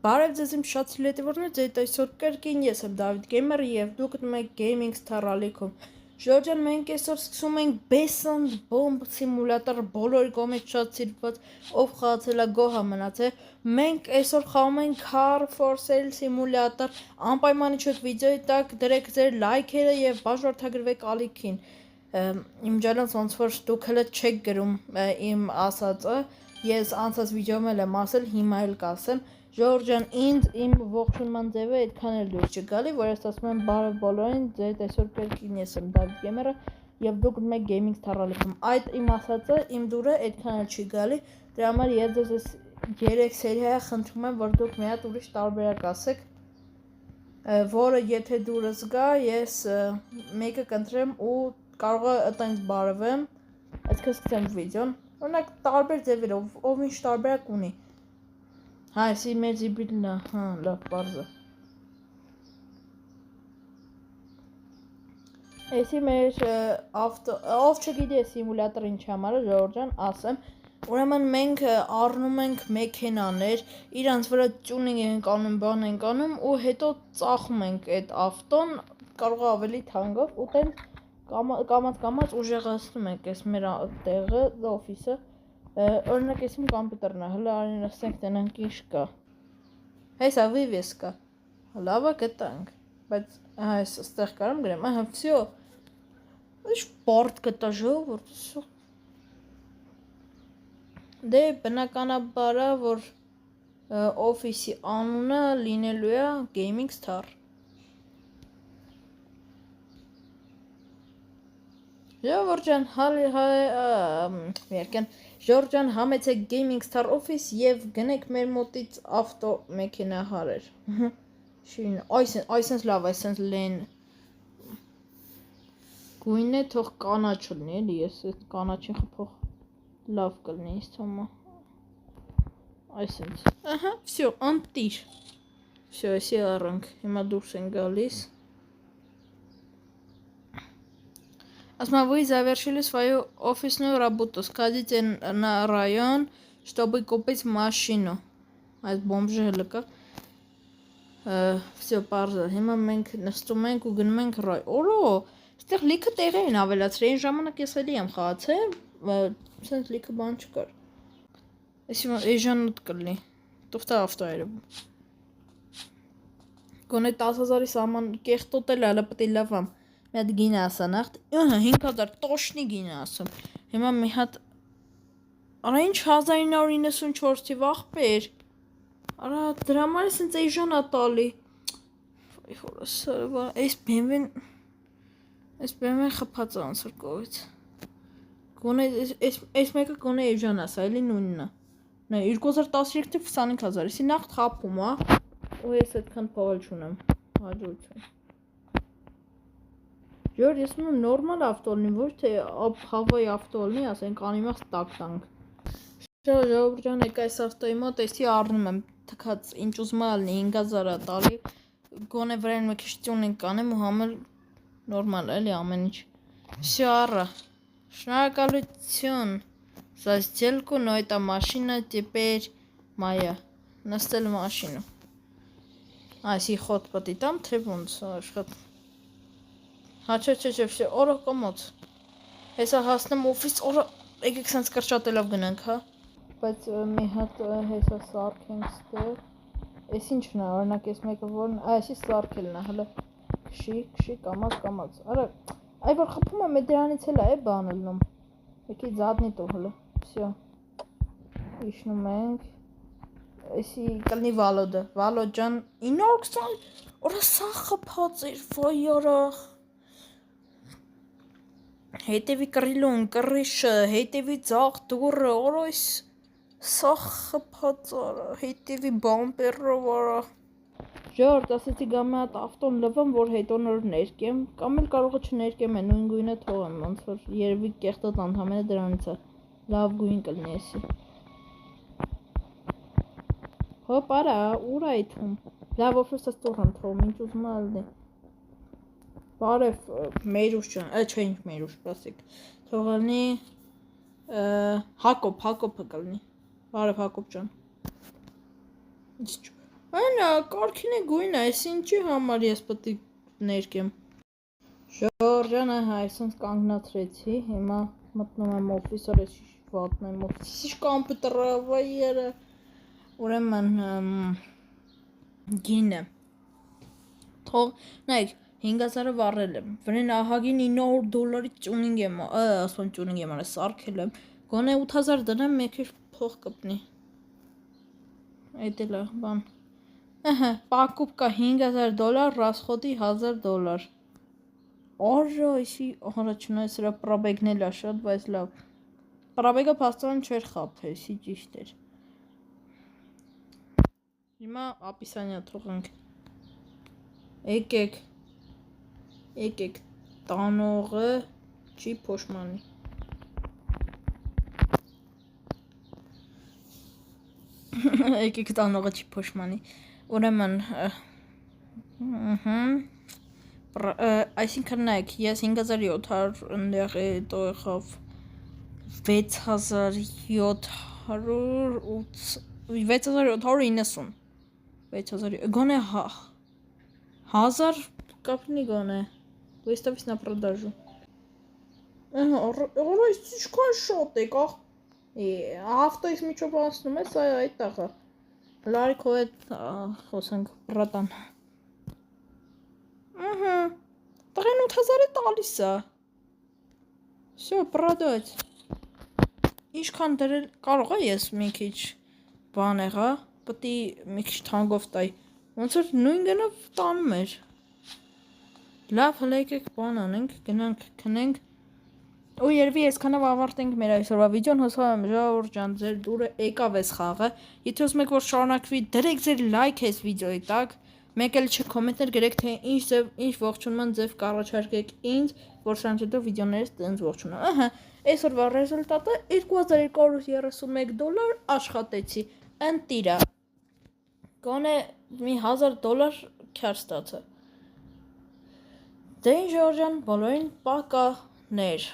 Բարև ձեզ իմ շատ սիրելի ձեզ այսօր կրկին ես եմ Դավիթ Գեյմերը եւ դուք գնում եք Gaming Star Rally-ում։ Ժորժան, մենք այսօր սկսում ենք Basement Bomb Simulator, բոլորի կողմից շատ սիրված, ով խաղացել է գոհ մնացել։ Մենք այսօր խաղում ենք Car for Sale Simulator, անպայման իջեք վիդեոյի տակ, դրեք ձեր լայքերը եւ բաժանորդագրվեք ալիքին։ Իմ ջանած ոնց որ դուք հələ չեք գրում իմ ասածը, ես անցած վիդեոում եմ ասել, հիմա էլ կասեմ։ Ժորժան, ինձ իմ ողջունման ձևը այդքան էլ դուր չգալի, որ ես ասում եմ բարև բոլորին, ձեզ այսօր կրկին ես եմ Դավիթ Գեյմերը եւ դուք գնում եք Gaming Star Rally-ում։ Այդ իմ ասածը իմ դուրը այդքան էլ չի գալի, դրա համար ես ձեզ այս 3 սերիա խնդրում եմ, որ դուք մի հատ ուրիշ տարբերակ ասեք, որը եթե դուրս գա, ես մեկը կընտրեմ ու կարող է այտենց բարևեմ, այսքան սկսեմ վիդեոն։ Օրինակ տարբեր ձևերով, ով ինչ տարբերակ ունի։ Հա, էսի մեր զիբիլն է, հա, լավ, պարզը։ Էսի մեր ով չգիտի է սիմուլատոր ինչ համար է, Ժորժան, ասեմ, ուրեմն մենք առնում ենք մեքենաներ, իրանց վրա տյունինգ ենք անում, բան ենք անում ու հետո ծախում ենք այդ ավտոն, կարող է ավելի թանկով ու տենց կամած ուժեղացնում ենք այս մեր տեղը, օֆիսը։ Օրինակ ես իմ կոմպյուտերն է, հələ արի նստենք տնենք ինչ կա։ Հեսա վիվես կա։ Լավա գտանք, բայց այս ստեղ կարամ գրեմ, ահա, всё։ Ինչ պորտ կտա ժողովուրդ։ Դե բնականաբար է, որ օֆիսի անունը լինելու է Gaming Star։ Ժորժան, համեցեք Gaming Star Office եւ գնեք մեր մոտից ավտո մեքենա հարեր։ Շին, այսպես լավ, այսպես լեն։ Գույնը թող կանաչ լինի, էլի, ես այդ կանաչին խփող լավ կլինի, ինձ թվում է։ Այսպես։ Ահա, всё, անտիր։ Всё, էսի առանք, հիմա դուրս են գալիս։ Вы завершили свою офисную работу. Сходите на район, чтобы купить машину. Այդ բոմբժը հələ կա։ Всё, պարզը։ Հիմա մենք նստում ենք ու գնում ենք ռայ։ Օրո, այստեղ լիքը տեղեր են ավելացրել։ Այն ժամանակ ես էլի եմ խաղացել, սենց լիքը բան չկար։ Էժանոտ կլինի։ Տուֆտա ավտոերը։ Գոնե 10,000-ի սաման կեղտոտ էլ հələ պետք է լավամ։ Մի հատ գինը ասանախ, 5000 տոշնի գինը ասում։ Հիմա մի հատ արա ինչ 1994-ի աղբեր։ Արա դրա համար է սենց էժան է տալի։ Վայ հորասարվա, այս BMW-ն խփած է ոնց որ կողից։ Գոնե այս մեկը գոնե էժան է, սա էլի նույնն է։ Նա 2013-ի 25000, իսի նախ խափում է, ու ես այդքան փող չունեմ։ Հաջողություն։ Ժոր, ես ունում նորմալ ավտո լինի, ոչ թե հավայի ավտո լինի, ասենք անիմաց տակ տանք։ Ժողովուրդ, եկա այս ավտոյի մոտ, էսի առնում եմ թքած ինչ ուզում ալնի 5000-ա տալի, գոնե վրան մի քիչ տյունինգ կանեմ ու համել նորմալ էլի ամեն ինչ։ Всё, առա։ Շնորհակալություն за сделку, но эта машина теперь моя. Նստել մաշինու։ Այսի խոտ պատի տամ, թե ոնց աշխատի։ Հա, չէ, всё, օրը կոմոց։ Հեսա հասնեմ օֆիս, օրը եկեք սենց կրճատելով գնանք, հա։ Բայց մի հատ հեսա սարքենք ստեղ։ Էս ինչն է, օրինակ ես մեկը որն, այսի սարքելն է, հələ քշի, կամած։ Արա, այ որ խփում եմ, դրանից էլ է բանը լնում։ Եկի զադնի տո հələ։ Всё։ Իջնում ենք։ Էսի կլինի Վալոդը։ Վալոդ ջան, 920, օրա սա խփած էր, վայ արա։ Հետևի կռիլուն, կռիշը, հետևի ձախ դուռը, օրա այս սա խփած արա, հետևի բամպերով արա։ Ժորդ, ասեցի գամ մի հատ ավտոն լվեմ, որ հետո նոր ներկեմ, կամ էլ կարող է չներկեմ է, նույն գույնը թողեմ, ոնց որ երևի կեղտոտ ընդհանրապես դրանից է, լավ գույն կլինի էսի։ Հոպ, արա, ուր է այդում։ Լավ օֆիսը ստուղան թողում, ինչ ուզում է ալնի։ Բարև Մերուշ ջան, չէ ինչ Մերուշ, պասիկ։ Թողալնի Հակոբը կլինի։ Բարև Հակոբ ջան։ Ինչ Այնա, կարքին է գույն է, այս ինչի համար ես պետք է ներկեմ։ Ժորժանը այսպես կանգնացրեցի, հիմա մտնում եմ օֆիսը, վատն եմ օֆիսի կոմպյուտերը, վայերը, ուրեմն գինը, թող, նայք, 5000-ը վառել եմ, վրեն ահագին $900 ճունինգ եմ, ասում ճունինգ եմ արել, սարքել եմ, գոնե 8000 դնեմ, մեկ էլ փող կպնի, այդ էլ է, բան, պակուպկա $5000, ռասխոտի $1000, Ora, ისი առաջնայ սրա պրաբեգն էլ է շատ, բայց լավ։ Պրաբեգը փաստորեն չէր խաբել, ისი ճիշտ էր։ Հիմա ապիսանյա թողենք։ Եկեք տանողը չի փոշմանի։ Եկեք տանողը չի փոշմանի։ Ուրեմն, այսինքն նայեք, ես 5700 ընդեղ հետո եղավ 6790 գոնե 1000 կապնի գոնե выставить на продажу ինչքան շատ է կախ ավտոյից միջով անցնում ես այդ տաղը լարիք հո այդ խոսենք բրատան տղեն 8000 է տալիս է всё продать Ինչքան դրել կարող է ես մի քիչ բան եղա, պետք է մի քիչ թանկով տայի։ Ոնց որ նույն գնով տանում էր։ Լավ, հələ եկեք բան անենք, գնանք քնենք։ Ու երևի այսքանով ավարտենք մեր այսօրվա վիդեոն, հուսով եմ Ժորժ ջան, ձեր դուրը եկավ էս խաղը։ Եթե ուզում եք որ շարունակվի, դրեք ձեր լայք այս վիդեոյի տակ։ Մեկ էլ չկոմենտներ գրեք թե ինչ ողջունման ձև կառաջարկեք ինձ, որ սրանց հետո վիդեոներից տենց ողջունեմ։ Այսօրվա ռեզուլտատը $2231 աշխատեցի, ընտիրա, գոնե մի $1000 քյար ստացա։ Դե ինչ Ժորժան, բոլորին պականեր։